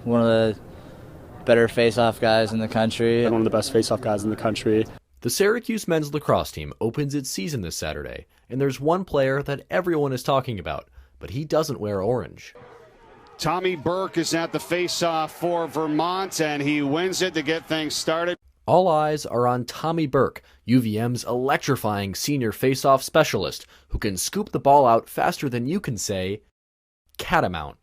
one of the better face-off guys in the country. And one of the best face-off guys in the country. The Syracuse men's lacrosse team opens its season this Saturday, and there's one player that everyone is talking about, but he doesn't wear orange. Tommy Burke is at the face-off for Vermont, and he wins it to get things started. All eyes are on Tommy Burke, UVM's electrifying senior face-off specialist, who can scoop the ball out faster than you can say, Catamount.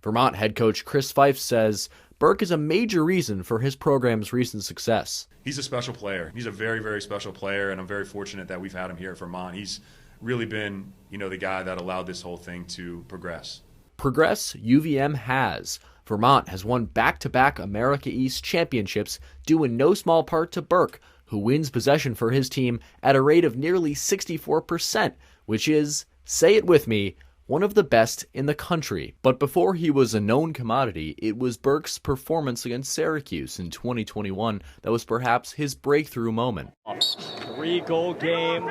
Vermont head coach Chris Feifs says Burke is a major reason for his program's recent success. He's a special player. He's a very, very special player, and I'm very fortunate that we've had him here at Vermont. He's really been, the guy that allowed this whole thing to progress. Progress UVM has. Vermont has won back-to-back America East championships, due in no small part to Burke, who wins possession for his team at a rate of nearly 64%, which is, say it with me, one of the best in the country. But before he was a known commodity, it was Burke's performance against Syracuse in 2021 that was perhaps his breakthrough moment. 3-goal game.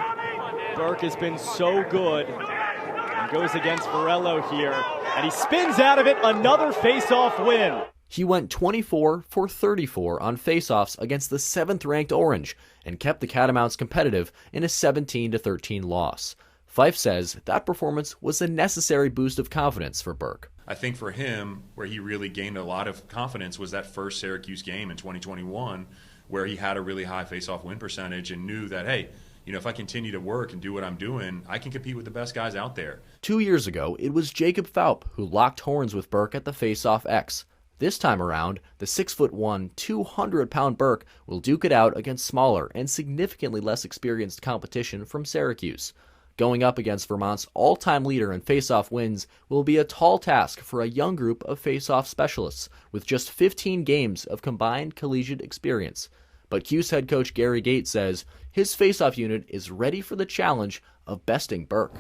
Burke has been so good. And goes against Varello here, and he spins out of it. Another face-off win. He went 24 for 34 on face-offs against the 7th-ranked Orange and kept the Catamounts competitive in a 17-13 loss. Feifs says that performance was a necessary boost of confidence for Burke. I think for him, where he really gained a lot of confidence was that first Syracuse game in 2021, where he had a really high face-off win percentage and knew that, hey, if I continue to work and do what I'm doing, I can compete with the best guys out there. 2 years ago, it was Jacob Faup who locked horns with Burke at the Faceoff X. This time around, the 6'1", 200-pound Burke will duke it out against smaller and significantly less experienced competition from Syracuse. Going up against Vermont's all-time leader in faceoff wins will be a tall task for a young group of faceoff specialists with just 15 games of combined collegiate experience. But Cuse head coach Gary Gates says his faceoff unit is ready for the challenge of besting Burke.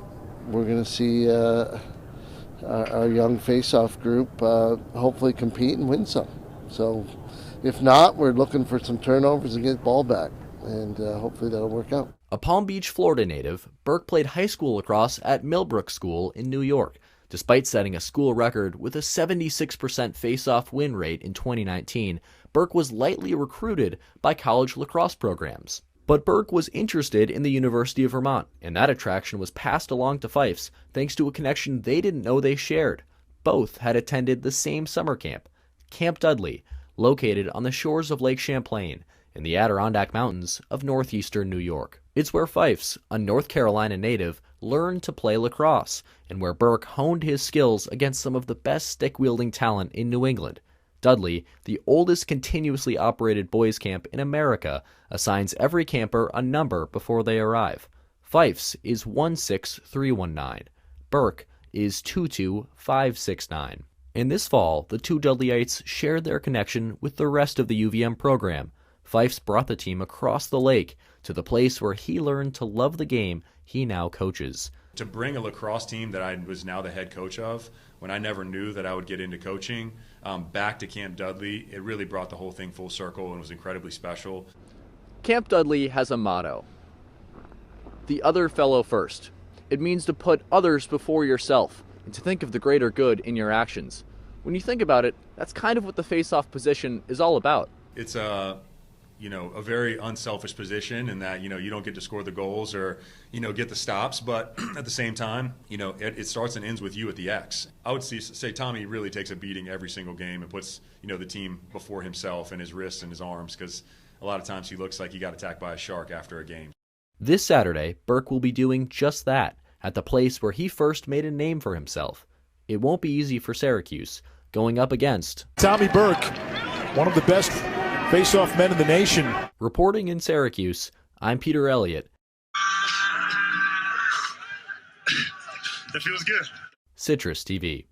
We're going to see our young faceoff group hopefully compete and win some. So if not, we're looking for some turnovers and get the ball back, and hopefully that'll work out. A Palm Beach, Florida native, Burke played high school lacrosse at Millbrook School in New York. Despite setting a school record with a 76% face-off win rate in 2019, Burke was lightly recruited by college lacrosse programs. But Burke was interested in the University of Vermont, and that attraction was passed along to Feifs thanks to a connection they didn't know they shared. Both had attended the same summer camp, Camp Dudley, located on the shores of Lake Champlain in the Adirondack Mountains of northeastern New York. It's where Feifs, a North Carolina native, learned to play lacrosse, and where Burke honed his skills against some of the best stick-wielding talent in New England. Dudley, the oldest continuously operated boys' camp in America, assigns every camper a number before they arrive. Feifs is 16319. Burke is 22569. And this fall, the two Dudleyites shared their connection with the rest of the UVM program. Feifs brought the team across the lake to the place where he learned to love the game he now coaches. To bring a lacrosse team that I was now the head coach of, when I never knew that I would get into coaching, back to Camp Dudley, it really brought the whole thing full circle and was incredibly special. Camp Dudley has a motto: the other fellow first. It means to put others before yourself and to think of the greater good in your actions. When you think about it, that's kind of what the face-off position is all about. It's a very unselfish position in that, you don't get to score the goals or, get the stops, but at the same time, it starts and ends with you at the X. I would say Tommy really takes a beating every single game and puts, the team before himself and his wrists and his arms, because a lot of times he looks like he got attacked by a shark after a game. This Saturday, Burke will be doing just that at the place where he first made a name for himself. It won't be easy for Syracuse, going up against Tommy Burke, one of the best face-off men in the nation. Reporting in Syracuse, I'm Peter Elliott. That feels good. CitrusTV.